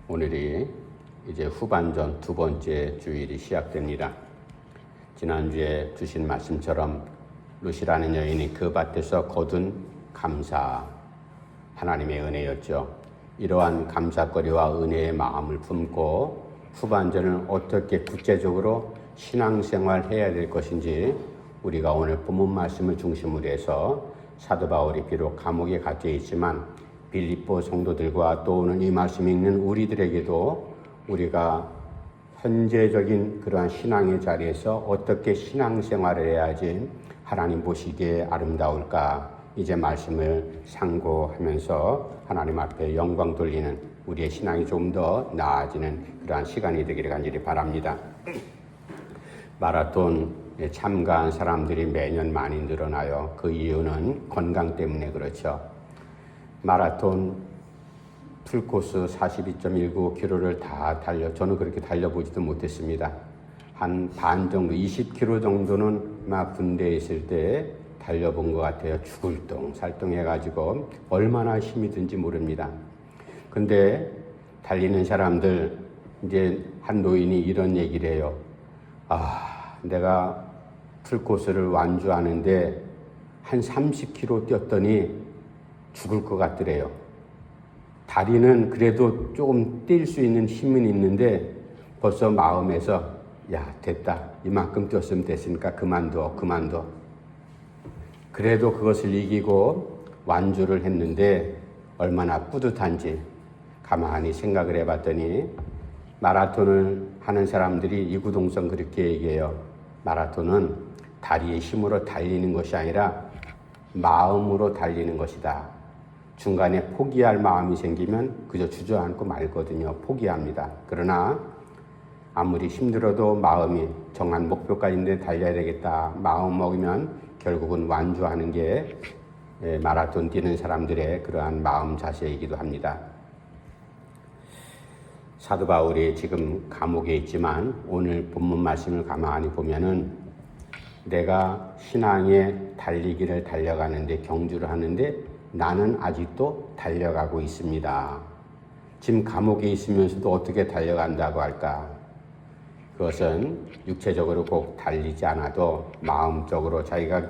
오늘이 이제 후반전 두 번째 주일이 시작됩니다. 지난주에 주신 말씀처럼 루시라는 여인이 그 밭에서 거둔 감사, 하나님의 은혜였죠. 이러한 감사거리와 은혜의 마음을 품고 후반전을 어떻게 구체적으로 신앙생활 해야 될 것인지 우리가 오늘 본문 말씀을 중심으로 해서 사도 바울이 비록 감옥에 갇혀 있지만 빌립보 성도들과 또 오늘 이 말씀 읽는 우리들에게도 우리가 현재적인 그러한 신앙의 자리에서 어떻게 신앙생활을 해야지 하나님 보시기에 아름다울까, 이제 말씀을 상고하면서 하나님 앞에 영광 돌리는 우리의 신앙이 좀 더 나아지는 그러한 시간이 되기를 간절히 바랍니다. 마라톤에 참가한 사람들이 매년 많이 늘어나요. 그 이유는 건강 때문에 그렇죠. 마라톤 풀코스 42.19km를 다 저는 그렇게 달려보지도 못했습니다. 한 반 정도, 20km 정도는 막 군대에 있을 때 달려본 것 같아요. 죽을 똥 살똥 해가지고 얼마나 힘이 든지 모릅니다. 근데 달리는 사람들, 이제 한 노인이 이런 얘기를 해요. 내가 풀코스를 완주하는데 한 30km 뛰었더니 죽을 것 같더래요. 다리는 그래도 조금 뛸 수 있는 힘은 있는데 벌써 마음에서 됐다. 이만큼 뛰었으면 됐으니까 그만둬. 그래도 그것을 이기고 완주를 했는데 얼마나 뿌듯한지 가만히 생각을 해봤더니 마라톤을 하는 사람들이 이구동성 그렇게 얘기해요. 마라톤은 다리의 힘으로 달리는 것이 아니라 마음으로 달리는 것이다. 중간에 포기할 마음이 생기면 그저 주저앉고 말거든요. 포기합니다. 그러나 아무리 힘들어도 마음이 정한 목표까지인데 달려야 되겠다. 마음 먹으면 결국은 완주하는 게 마라톤 뛰는 사람들의 그러한 마음 자세이기도 합니다. 사도 바울이 지금 감옥에 있지만 오늘 본문 말씀을 가만히 보면은 내가 신앙의 달리기를 달려가는데 경주를 하는데 나는 아직도 달려가고 있습니다. 지금 감옥에 있으면서도 어떻게 달려간다고 할까? 그것은 육체적으로 꼭 달리지 않아도 마음적으로 자기가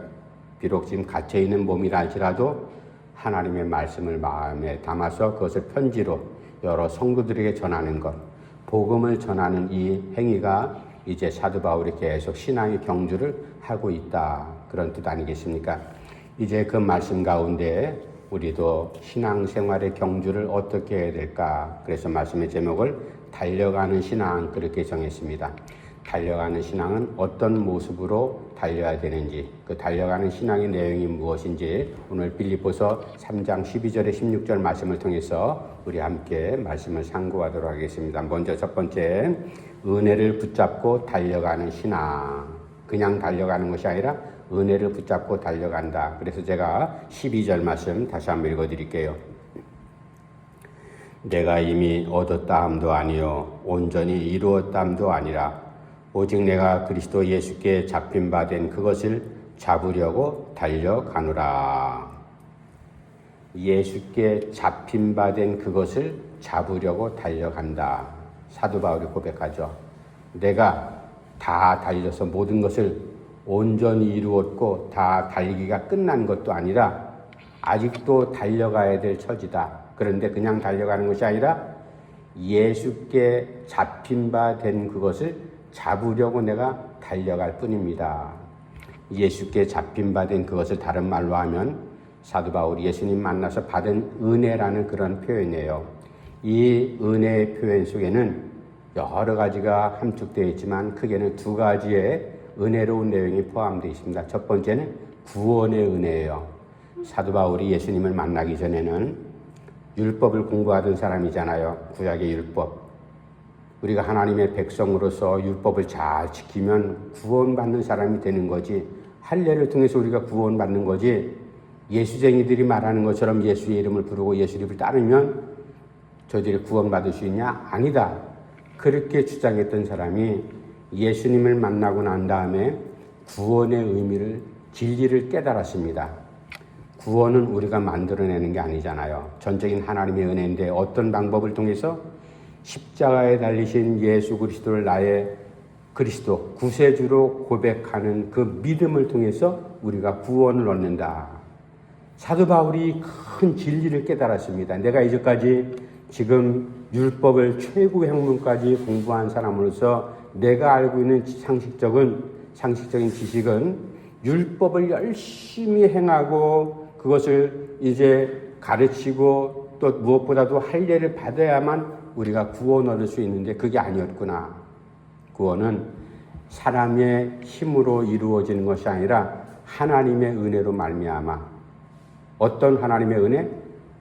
비록 지금 갇혀있는 몸이라 할지라도 하나님의 말씀을 마음에 담아서 그것을 편지로 여러 성도들에게 전하는 것, 복음을 전하는 이 행위가 이제 사도 바울이 계속 신앙의 경주를 하고 있다. 그런 뜻 아니겠습니까? 이제 그 말씀 가운데 우리도 신앙생활의 경주를 어떻게 해야 될까? 그래서 말씀의 제목을 달려가는 신앙 그렇게 정했습니다. 달려가는 신앙은 어떤 모습으로 달려야 되는지, 그 달려가는 신앙의 내용이 무엇인지 오늘 빌립보서 3장 12절에 16절 말씀을 통해서 우리 함께 말씀을 상고하도록 하겠습니다. 먼저 첫 번째, 은혜를 붙잡고 달려가는 신앙. 그냥 달려가는 것이 아니라 은혜를 붙잡고 달려간다. 그래서 제가 12절 말씀 다시 한번 읽어드릴게요. 내가 이미 얻었다 함도 아니요 온전히 이루었다 함도 아니라 오직 내가 그리스도 예수께 잡힌 바 된 그것을 잡으려고 달려가노라. 예수께 잡힌 바 된 그것을 잡으려고 달려간다. 사도 바울이 고백하죠. 내가 다 달려서 모든 것을 온전히 이루었고 다 달리기가 끝난 것도 아니라 아직도 달려가야 될 처지다. 그런데 그냥 달려가는 것이 아니라 예수께 잡힌 바 된 그것을 잡으려고 내가 달려갈 뿐입니다. 예수께 잡힌 바 된 그것을 다른 말로 하면 사도 바울이 예수님 만나서 받은 은혜라는 그런 표현이에요. 이 은혜의 표현 속에는 여러 가지가 함축되어 있지만 크게는 두 가지의 은혜로운 내용이 포함되어 있습니다. 첫 번째는 구원의 은혜예요. 사도 바울이 예수님을 만나기 전에는 율법을 공부하던 사람이잖아요. 구약의 율법. 우리가 하나님의 백성으로서 율법을 잘 지키면 구원받는 사람이 되는 거지, 할례를 통해서 우리가 구원받는 거지, 예수쟁이들이 말하는 것처럼 예수의 이름을 부르고 예수 이름을 따르면 저들이 구원받을 수 있냐? 아니다. 그렇게 주장했던 사람이 예수님을 만나고 난 다음에 구원의 의미를, 진리를 깨달았습니다. 구원은 우리가 만들어내는 게 아니잖아요. 전적인 하나님의 은혜인데 어떤 방법을 통해서 십자가에 달리신 예수 그리스도를 나의 그리스도 구세주로 고백하는 그 믿음을 통해서 우리가 구원을 얻는다. 사도 바울이 큰 진리를 깨달았습니다. 내가 이제까지 지금 율법을 최고의 학문까지 공부한 사람으로서 내가 알고 있는 상식적인 지식은 율법을 열심히 행하고 그것을 이제 가르치고 또 무엇보다도 할례를 받아야만 우리가 구원 얻을 수 있는데 그게 아니었구나. 구원은 사람의 힘으로 이루어지는 것이 아니라 하나님의 은혜로 말미암아. 어떤 하나님의 은혜?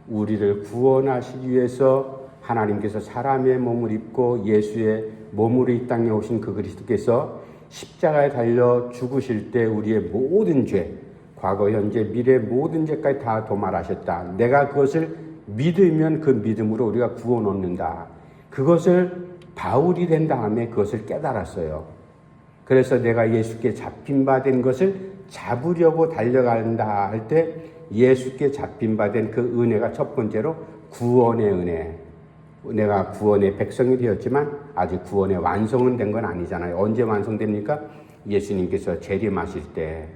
우리를 구원하시기 위해서 하나님께서 사람의 몸을 입고 예수의 몸으로 이 땅에 오신 그 그리스도께서 십자가에 달려 죽으실 때 우리의 모든 죄, 과거, 현재, 미래 모든 죄까지 다 도말하셨다. 내가 그것을 믿으면 그 믿음으로 우리가 구원 얻는다. 그것을 바울이 된 다음에 그것을 깨달았어요. 그래서 내가 예수께 잡힌 바 된 것을 잡으려고 달려간다 할 때 예수께 잡힌 바 된 그 은혜가 첫 번째로 구원의 은혜. 내가 구원의 백성이 되었지만 아직 구원의 완성은 된 건 아니잖아요. 언제 완성됩니까? 예수님께서 재림하실 때.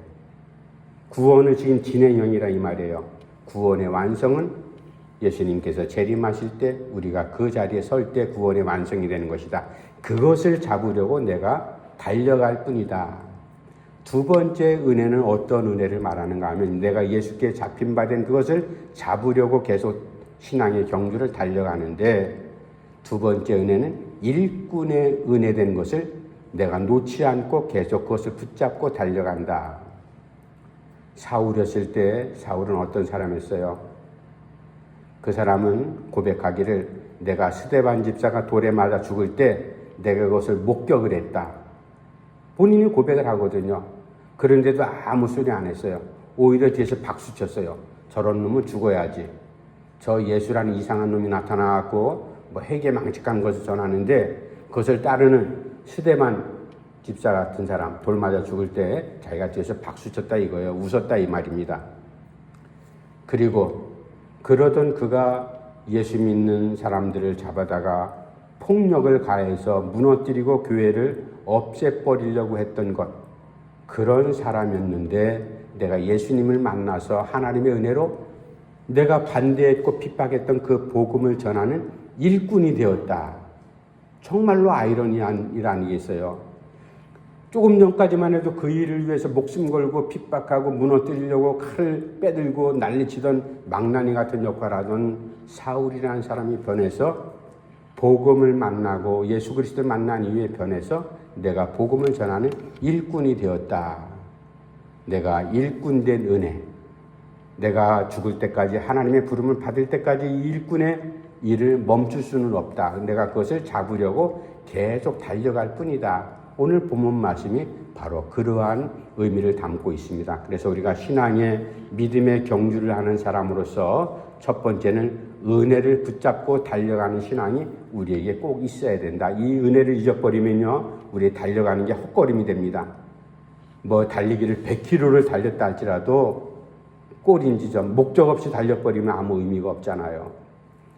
구원은 지금 진행형이라 이 말이에요. 구원의 완성은 예수님께서 재림하실 때 우리가 그 자리에 설 때 구원의 완성이 되는 것이다. 그것을 잡으려고 내가 달려갈 뿐이다. 두 번째 은혜는 어떤 은혜를 말하는가 하면 내가 예수께 잡힌 바 된 그것을 잡으려고 계속 신앙의 경주를 달려가는데 두 번째 은혜는 일꾼의 은혜 된 것을 내가 놓지 않고 계속 그것을 붙잡고 달려간다. 사울이었을 때 사울은 어떤 사람이었어요? 그 사람은 고백하기를 내가 스데반 집사가 돌에 맞아 죽을 때 내가 그것을 목격을 했다. 본인이 고백을 하거든요. 그런데도 아무 소리 안 했어요. 오히려 뒤에서 박수 쳤어요. 저런 놈은 죽어야지. 저 예수라는 이상한 놈이 나타나갖고 뭐 해계망측한 것을 전하는데 그것을 따르는 스데반 집사 같은 사람 돌 맞아 죽을 때 자기가 뒤에서 박수 쳤다 이거예요. 웃었다 이 말입니다. 그리고 그러던 그가 예수 믿는 사람들을 잡아다가 폭력을 가해서 무너뜨리고 교회를 없애버리려고 했던 것, 그런 사람이었는데 내가 예수님을 만나서 하나님의 은혜로 내가 반대했고 핍박했던 그 복음을 전하는 일꾼이 되었다. 정말로 아이러니한 일 아니겠어요? 조금 전까지만 해도 그 일을 위해서 목숨 걸고 핍박하고 무너뜨리려고 칼을 빼들고 난리치던 망나니 같은 역할하던 사울이라는 사람이 변해서 복음을 만나고 예수 그리스도를 만난 이후에 변해서 내가 복음을 전하는 일꾼이 되었다. 내가 일꾼된 은혜. 내가 죽을 때까지 하나님의 부름을 받을 때까지 이 일꾼의 일을 멈출 수는 없다. 내가 그것을 잡으려고 계속 달려갈 뿐이다. 오늘 본문 말씀이 바로 그러한 의미를 담고 있습니다. 그래서 우리가 신앙의 믿음의 경주를 하는 사람으로서 첫 번째는 은혜를 붙잡고 달려가는 신앙이 우리에게 꼭 있어야 된다. 이 은혜를 잊어버리면요, 우리 달려가는 게 헛걸음이 됩니다. 뭐 달리기를 100km를 달렸다 할지라도 골인 지점, 목적 없이 달려버리면 아무 의미가 없잖아요.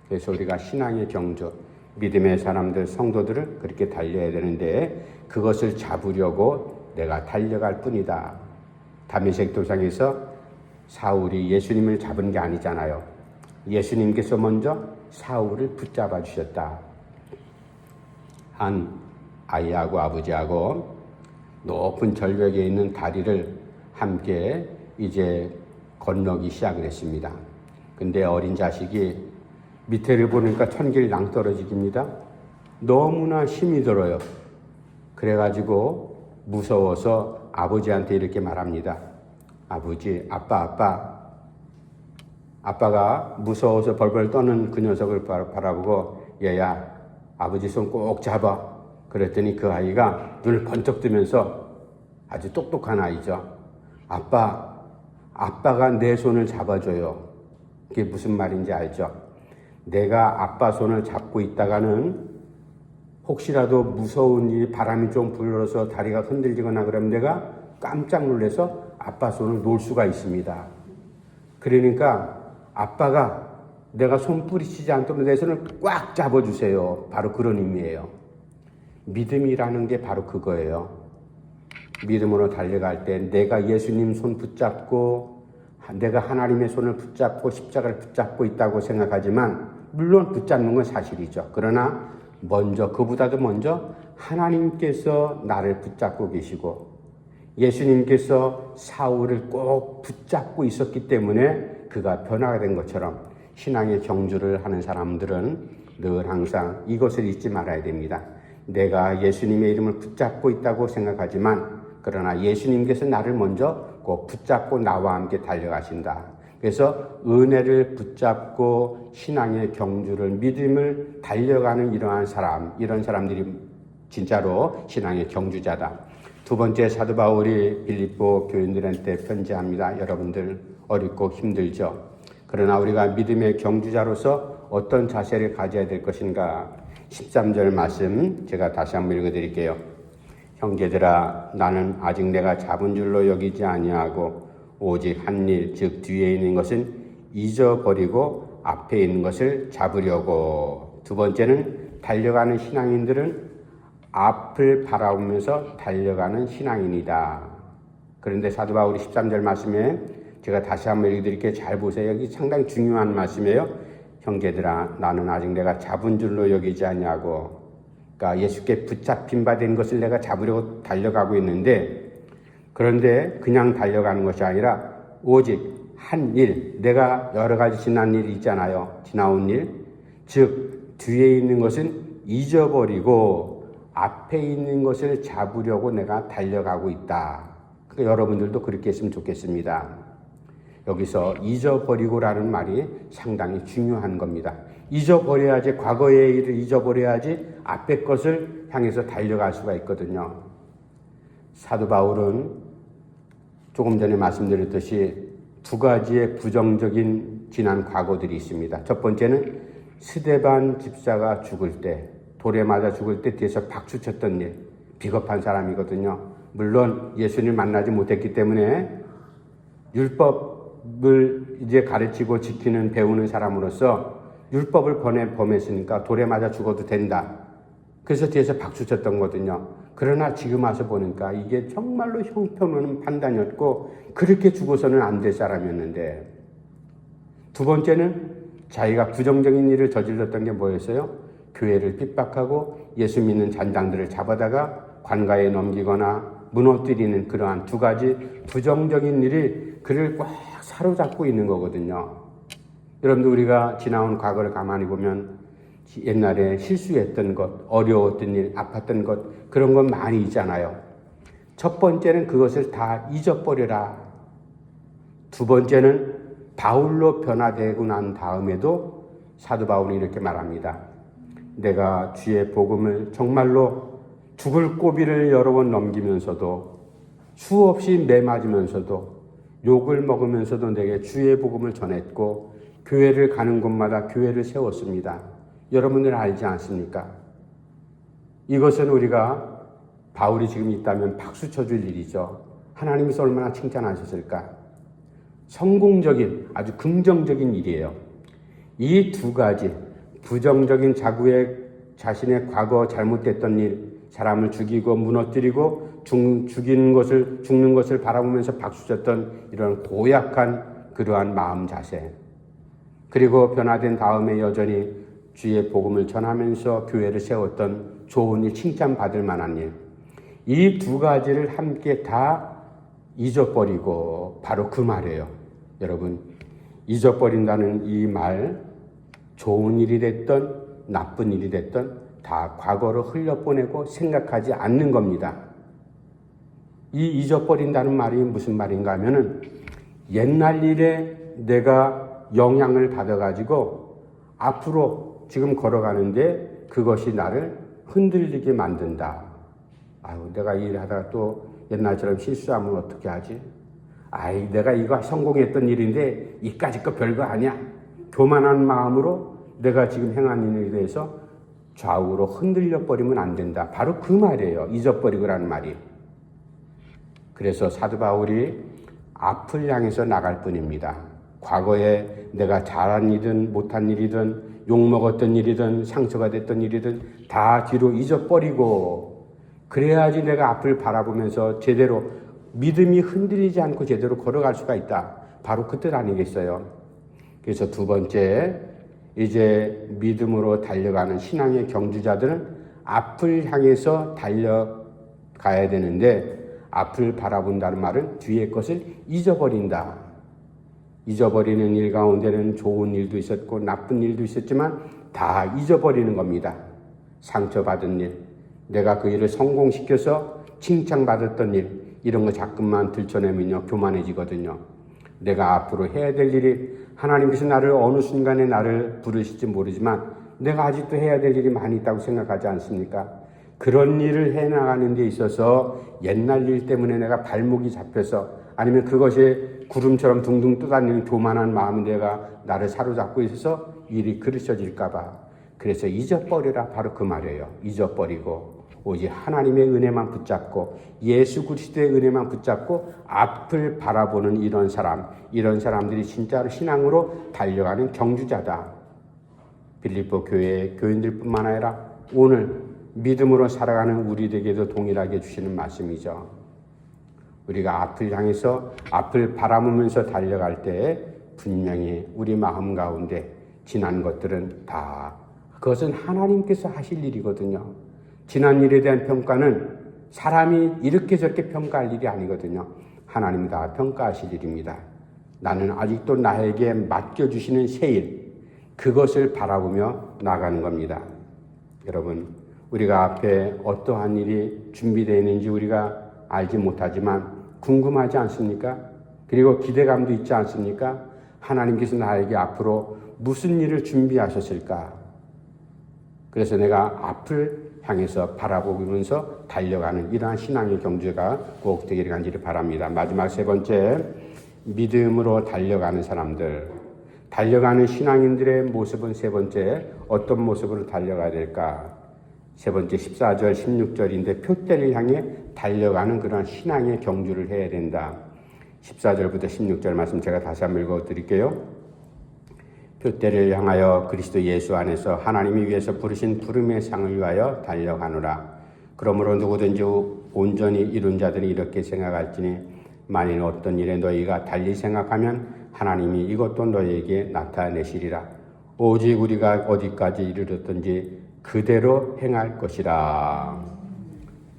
그래서 우리가 신앙의 경주, 믿음의 사람들, 성도들을 그렇게 달려야 되는데 그것을 잡으려고 내가 달려갈 뿐이다. 다메섹 도상에서 사울이 예수님을 잡은 게 아니잖아요. 예수님께서 먼저 사울을 붙잡아 주셨다. 한 아이하고 아버지하고 높은 절벽에 있는 다리를 함께 이제 건너기 시작을 했습니다. 근데 어린 자식이 밑에를 보니까 천길 낭떠러지기입니다. 너무나 힘이 들어요. 그래가지고 무서워서 아버지한테 이렇게 말합니다. 아버지, 아빠가 무서워서 벌벌 떠는 그 녀석을 바라보고 얘야, 아버지 손 꼭 잡아. 그랬더니 그 아이가 눈을 번쩍 뜨면서 아주 똑똑한 아이죠. 아빠가 내 손을 잡아줘요. 그게 무슨 말인지 알죠? 내가 아빠 손을 잡고 있다가는 혹시라도 무서운 일이 바람이 좀 불어서 다리가 흔들리거나 그러면 내가 깜짝 놀라서 아빠 손을 놓을 수가 있습니다. 그러니까 아빠가 내가 손 뿌리치지 않도록 내 손을 꽉 잡아주세요. 바로 그런 의미예요. 믿음이라는 게 바로 그거예요. 믿음으로 달려갈 때 내가 예수님 손 붙잡고 내가 하나님의 손을 붙잡고 십자가를 붙잡고 있다고 생각하지만 물론 붙잡는 건 사실이죠. 그러나 그보다도 먼저 하나님께서 나를 붙잡고 계시고 예수님께서 사울을 꼭 붙잡고 있었기 때문에 그가 변화가 된 것처럼 신앙의 경주를 하는 사람들은 늘 항상 이것을 잊지 말아야 됩니다. 내가 예수님의 이름을 붙잡고 있다고 생각하지만 그러나 예수님께서 나를 먼저 꼭 붙잡고 나와 함께 달려가신다. 그래서 은혜를 붙잡고 신앙의 경주를 믿음을 달려가는 이런 사람들이 진짜로 신앙의 경주자다. 두 번째, 사도 바울이 빌립보 교인들한테 편지합니다. 여러분들 어렵고 힘들죠. 그러나 우리가 믿음의 경주자로서 어떤 자세를 가져야 될 것인가. 13절 말씀 제가 다시 한번 읽어드릴게요. 형제들아, 나는 아직 내가 잡은 줄로 여기지 아니하고 오직 한 일, 즉 뒤에 있는 것은 잊어버리고 앞에 있는 것을 잡으려고. 두 번째는 달려가는 신앙인들은 앞을 바라보면서 달려가는 신앙인이다. 그런데 사도 바울이 13절 말씀에 제가 다시 한번 읽어드릴게요. 잘 보세요. 여기 상당히 중요한 말씀이에요. 형제들아, 나는 아직 내가 잡은 줄로 여기지 아니하고, 그러니까 예수께 붙잡힌 바 된 것을 내가 잡으려고 달려가고 있는데, 그런데 그냥 달려가는 것이 아니라 오직 한 일, 내가 여러 가지 지난 일이 있잖아요. 지나온 일, 즉 뒤에 있는 것은 잊어버리고 앞에 있는 것을 잡으려고 내가 달려가고 있다. 그러니까 여러분들도 그렇게 했으면 좋겠습니다. 여기서 잊어버리고라는 말이 상당히 중요한 겁니다. 잊어버려야지, 과거의 일을 잊어버려야지 앞에 것을 향해서 달려갈 수가 있거든요. 사도 바울은 조금 전에 말씀드렸듯이 두 가지의 부정적인 지난 과거들이 있습니다. 첫 번째는 스데반 집사가 죽을 때, 돌에 맞아 죽을 때 뒤에서 박수 쳤던 일, 비겁한 사람이거든요. 물론 예수님을 만나지 못했기 때문에 율법을 이제 가르치고 지키는 배우는 사람으로서 율법을 범했으니까 돌에 맞아 죽어도 된다. 그래서 뒤에서 박수 쳤던 거거든요. 그러나 지금 와서 보니까 이게 정말로 형편없는 판단이었고 그렇게 죽어서는 안 될 사람이었는데, 두 번째는 자기가 부정적인 일을 저질렀던 게 뭐였어요? 교회를 핍박하고 예수 믿는 잔당들을 잡아다가 관가에 넘기거나 무너뜨리는 그러한 두 가지 부정적인 일이 그를 꽉 사로잡고 있는 거거든요. 여러분들, 우리가 지나온 과거를 가만히 보면 옛날에 실수했던 것, 어려웠던 일, 아팠던 것, 그런 건 많이 있잖아요. 첫 번째는 그것을 다 잊어버려라. 두 번째는 바울로 변화되고 난 다음에도 사도 바울이 이렇게 말합니다. 내가 주의 복음을 정말로 죽을 고비를 여러 번 넘기면서도 수없이 매맞으면서도 욕을 먹으면서도 내게 주의 복음을 전했고 교회를 가는 곳마다 교회를 세웠습니다. 여러분들 알지 않습니까? 이것은 우리가 바울이 지금 있다면 박수 쳐줄 일이죠. 하나님께서 얼마나 칭찬하셨을까? 성공적인, 아주 긍정적인 일이에요. 이 두 가지, 부정적인 자신의 과거 잘못됐던 일, 사람을 죽이고 무너뜨리고 죽는 것을 바라보면서 박수쳤던 이런 고약한 그러한 마음 자세, 그리고 변화된 다음에 여전히 주의 복음을 전하면서 교회를 세웠던 좋은 일, 칭찬받을 만한 일, 이 두 가지를 함께 다 잊어버리고, 바로 그 말이에요. 여러분, 잊어버린다는 이 말, 좋은 일이 됐던 나쁜 일이 됐던 다 과거로 흘려보내고 생각하지 않는 겁니다. 이 잊어버린다는 말이 무슨 말인가 하면은 옛날 일에 내가 영향을 받아가지고 앞으로 지금 걸어가는데 그것이 나를 흔들리게 만든다. 아유, 내가 이 일 하다가 또 옛날처럼 실수하면 어떻게 하지? 아이, 내가 이거 성공했던 일인데 이까짓 거 별거 아니야. 교만한 마음으로 내가 지금 행한 일에 대해서 좌우로 흔들려 버리면 안 된다. 바로 그 말이에요. 잊어버리고라는 말이. 그래서 사도 바울이 앞을 향해서 나갈 뿐입니다. 과거에 내가 잘한 일이든 못한 일이든 욕먹었던 일이든 상처가 됐던 일이든 다 뒤로 잊어버리고 그래야지 내가 앞을 바라보면서 제대로 믿음이 흔들리지 않고 제대로 걸어갈 수가 있다. 바로 그 뜻 아니겠어요? 그래서 두 번째, 이제 믿음으로 달려가는 신앙의 경주자들은 앞을 향해서 달려가야 되는데 앞을 바라본다는 말은 뒤의 것을 잊어버린다. 잊어버리는 일 가운데는 좋은 일도 있었고 나쁜 일도 있었지만 다 잊어버리는 겁니다. 상처받은 일, 내가 그 일을 성공시켜서 칭찬받았던 일, 이런 거 자꾸만 들춰내면요 교만해지거든요. 내가 앞으로 해야 될 일이 하나님께서 나를 어느 순간에 나를 부르실지 모르지만 내가 아직도 해야 될 일이 많이 있다고 생각하지 않습니까? 그런 일을 해나가는 데 있어서 옛날 일 때문에 내가 발목이 잡혀서 아니면 그것이 구름처럼 둥둥 떠다니는 교만한 마음이 내가 나를 사로잡고 있어서 일이 그르쳐질까 봐. 그래서 잊어버리라, 바로 그 말이에요. 잊어버리고 오직 하나님의 은혜만 붙잡고 예수 그리스도의 은혜만 붙잡고 앞을 바라보는 이런 사람들이 진짜로 신앙으로 달려가는 경주자다. 빌립보 교회의 교인들뿐만 아니라 오늘 믿음으로 살아가는 우리에게도 동일하게 주시는 말씀이죠. 우리가 앞을 향해서 앞을 바라보면서 달려갈 때 분명히 우리 마음 가운데 지난 것들은 다 그것은 하나님께서 하실 일이거든요. 지난 일에 대한 평가는 사람이 이렇게 저렇게 평가할 일이 아니거든요. 하나님이 다 평가하실 일입니다. 나는 아직도 나에게 맡겨주시는 새 일, 그것을 바라보며 나가는 겁니다. 여러분, 우리가 앞에 어떠한 일이 준비되어 있는지 우리가 알지 못하지만 궁금하지 않습니까? 그리고 기대감도 있지 않습니까? 하나님께서 나에게 앞으로 무슨 일을 준비하셨을까? 그래서 내가 앞을 향해서 바라보면서 달려가는 이러한 신앙의 경주가 꼭 되기를 간절히 바랍니다. 마지막 세 번째, 믿음으로 달려가는 사람들. 달려가는 신앙인들의 모습은 세 번째, 어떤 모습으로 달려가야 될까? 세 번째 14절 16절인데 표대를 향해 달려가는 그런 신앙의 경주를 해야 된다. 14절부터 16절 말씀 제가 다시 한번 읽어드릴게요. 표대를 향하여 그리스도 예수 안에서 하나님이 위해서 부르신 부름의 상을 위하여 달려가노라. 그러므로 누구든지 온전히 이룬 자들이 이렇게 생각할지니 만일 어떤 일에 너희가 달리 생각하면 하나님이 이것도 너희에게 나타내시리라. 오직 우리가 어디까지 이르렀든지 그대로 행할 것이라.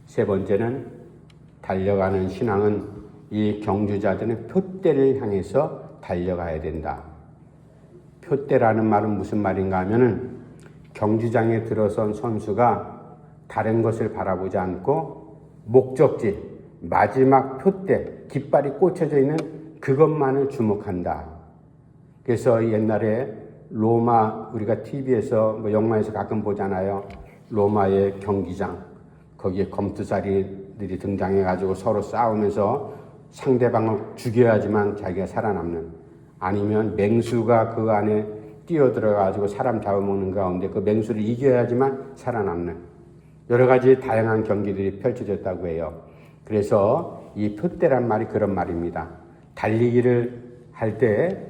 세 번째는 달려가는 신앙은 이 경주자들은 표대를 향해서 달려가야 된다. 표대라는 말은 무슨 말인가 하면은 경주장에 들어선 선수가 다른 것을 바라보지 않고 목적지, 마지막 표대, 깃발이 꽂혀져 있는 그것만을 주목한다. 그래서 옛날에 로마, 우리가 TV에서 영화에서 가끔 보잖아요. 로마의 경기장, 거기에 검투사리들이 등장해가지고 서로 싸우면서 상대방을 죽여야지만 자기가 살아남는, 아니면 맹수가 그 안에 뛰어들어가지고 사람 잡아먹는 가운데 그 맹수를 이겨야지만 살아남는 여러 가지 다양한 경기들이 펼쳐졌다고 해요. 그래서 이 표대란 말이 그런 말입니다. 달리기를 할 때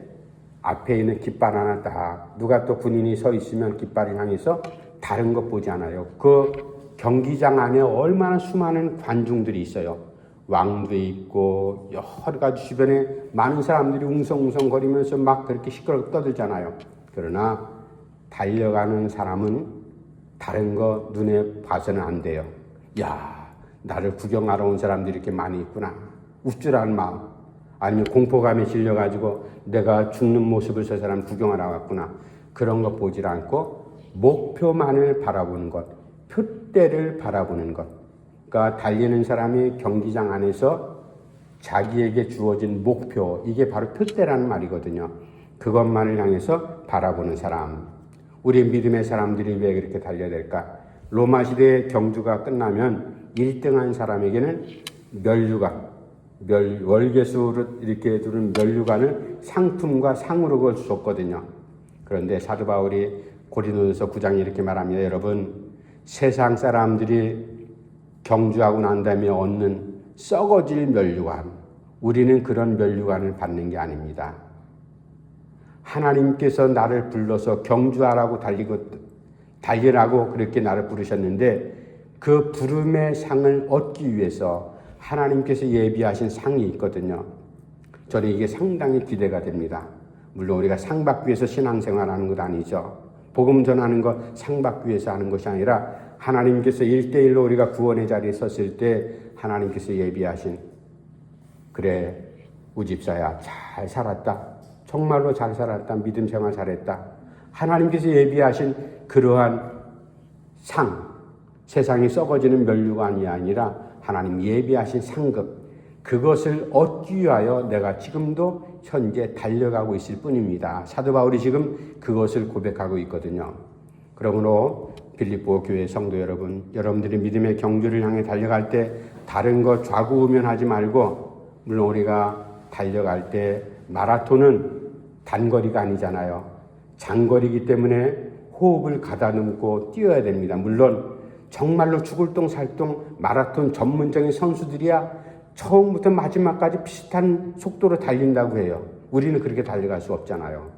앞에 있는 깃발 하나 딱, 누가 또 군인이 서 있으면 깃발을 향해서 다른 것 보지 않아요. 그 경기장 안에 얼마나 수많은 관중들이 있어요. 왕도 있고 여러 가지 주변에 많은 사람들이 웅성웅성거리면서 막 그렇게 시끄럽게 떠들잖아요. 그러나 달려가는 사람은 다른 거 눈에 봐서는 안 돼요. 야, 나를 구경하러 온 사람들이 이렇게 많이 있구나. 우쭐한 마음. 아니면 공포감에 질려가지고 내가 죽는 모습을 저 사람 구경하러 왔구나. 그런 거 보질 않고 목표만을 바라보는 것, 표대를 바라보는 것. 그러니까 달리는 사람이 경기장 안에서 자기에게 주어진 목표, 이게 바로 표대라는 말이거든요. 그것만을 향해서 바라보는 사람. 우리 믿음의 사람들이 왜 그렇게 달려야 될까? 로마 시대의 경주가 끝나면 1등한 사람에게는 면류관, 월계수를 이렇게 두른 면류관을 상품과 상으로 그걸 줬거든요. 그런데 사도 바울이 고린도전서 9장에 이렇게 말합니다. 여러분, 세상 사람들이 경주하고 난 다음에 얻는 썩어질 면류관, 우리는 그런 면류관을 받는 게 아닙니다. 하나님께서 나를 불러서 경주하라고 달리라고 그렇게 나를 부르셨는데 그 부름의 상을 얻기 위해서 하나님께서 예비하신 상이 있거든요. 저는 이게 상당히 기대가 됩니다. 물론 우리가 상 받기 위해서 신앙생활하는 것 아니죠. 복음 전하는 것 상 받기 위해서 하는 것이 아니라 하나님께서 1대1로 우리가 구원의 자리에 섰을 때 하나님께서 예비하신 그래 우집사야 잘 살았다. 정말로 잘 살았다. 믿음 생활 잘했다. 하나님께서 예비하신 그러한 상, 세상이 썩어지는 면류관이 아니라 하나님 예비하신 상급, 그것을 얻기 위하여 내가 지금도 현재 달려가고 있을 뿐입니다. 사도 바울이 지금 그것을 고백하고 있거든요. 그러므로 빌립보 교회 성도 여러분, 여러분들이 믿음의 경주를 향해 달려갈 때 다른 것 좌구우면하지 말고, 물론 우리가 달려갈 때 마라톤은 단거리가 아니잖아요. 장거리이기 때문에 호흡을 가다듬고 뛰어야 됩니다. 물론 정말로 죽을 똥 살똥 마라톤 전문적인 선수들이야 처음부터 마지막까지 비슷한 속도로 달린다고 해요. 우리는 그렇게 달려갈 수 없잖아요.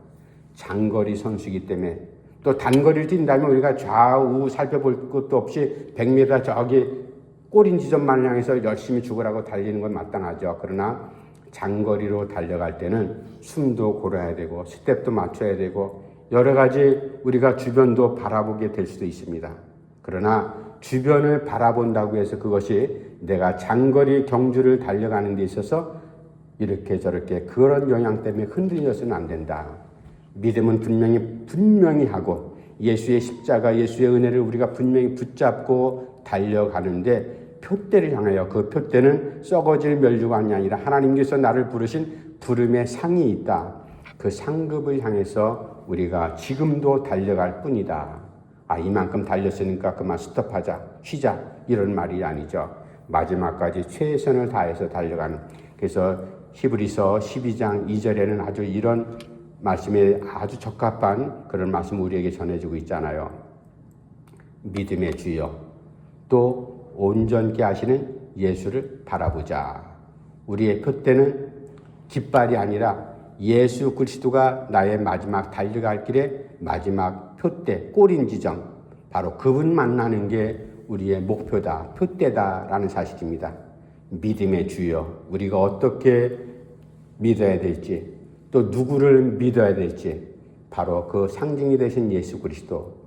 장거리 선수이기 때문에. 또 단거리를 뛴다면 우리가 좌우 살펴볼 것도 없이 100m 저기 꼬린 지점만 향해서 열심히 죽으라고 달리는 건 마땅하죠. 그러나 장거리로 달려갈 때는 숨도 고르야 되고 스텝도 맞춰야 되고 여러 가지 우리가 주변도 바라보게 될 수도 있습니다. 그러나 주변을 바라본다고 해서 그것이 내가 장거리 경주를 달려가는 데 있어서 이렇게 저렇게 그런 영향 때문에 흔들려서는 안 된다. 믿음은 분명히 하고 예수의 십자가, 예수의 은혜를 우리가 분명히 붙잡고 달려가는데 표대를 향하여 그 표대는 썩어질 면류관이 아니라 하나님께서 나를 부르신 부름의 상이 있다. 그 상급을 향해서 우리가 지금도 달려갈 뿐이다. 이만큼 달렸으니까 그만 스톱하자, 쉬자 이런 말이 아니죠. 마지막까지 최선을 다해서 달려가는. 그래서 히브리서 12장 2절에는 아주 이런 말씀에 아주 적합한 그런 말씀 우리에게 전해주고 있잖아요. 믿음의 주여 또 온전케 하시는 예수를 바라보자. 우리의 표대는 깃발이 아니라 예수 그리스도가 나의 마지막 달려갈 길의 마지막 표대, 꼬린 지점, 바로 그분 만나는 게 우리의 목표다, 표대다라는 사실입니다. 믿음의 주여, 우리가 어떻게 믿어야 될지, 또 누구를 믿어야 될지, 바로 그 상징이 되신 예수 그리스도,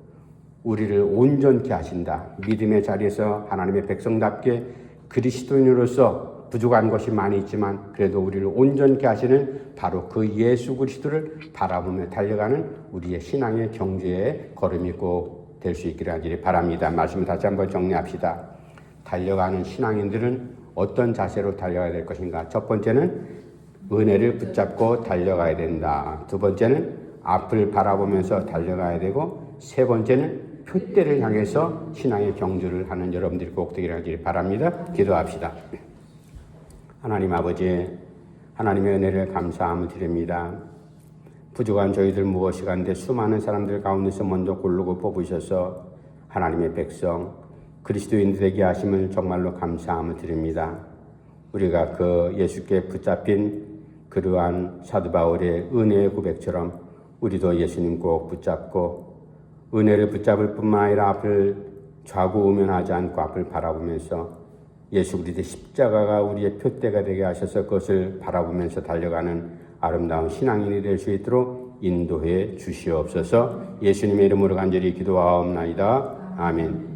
우리를 온전케 하신다. 믿음의 자리에서 하나님의 백성답게 그리스도인으로서 부족한 것이 많이 있지만 그래도 우리를 온전케 하시는 바로 그 예수 그리스도를 바라보며 달려가는 우리의 신앙의 경주의 걸음이 꼭 될 수 있기를 하기를 바랍니다. 말씀을 다시 한번 정리합시다. 달려가는 신앙인들은 어떤 자세로 달려가야 될 것인가? 첫 번째는 은혜를 붙잡고 달려가야 된다. 두 번째는 앞을 바라보면서 달려가야 되고, 세 번째는 표대를 향해서 신앙의 경주를 하는 여러분들이 꼭 되기를 하기를 바랍니다. 기도합시다. 하나님 아버지, 하나님의 은혜를 감사함을 드립니다. 부족한 저희들 무엇이 간데 수많은 사람들 가운데서 먼저 고르고 뽑으셔서 하나님의 백성, 그리스도인들에게 하심을 정말로 감사함을 드립니다. 우리가 그 예수께 붙잡힌 그러한 사도 바울의 은혜의 고백처럼 우리도 예수님 꼭 붙잡고 은혜를 붙잡을 뿐만 아니라 앞을 좌구우면하지 않고 앞을 바라보면서 예수 그리스도의 십자가가 우리의 표대가 되게 하셔서 그것을 바라보면서 달려가는 아름다운 신앙인이 될 수 있도록 인도해 주시옵소서. 예수님의 이름으로 간절히 기도하옵나이다. 아멘.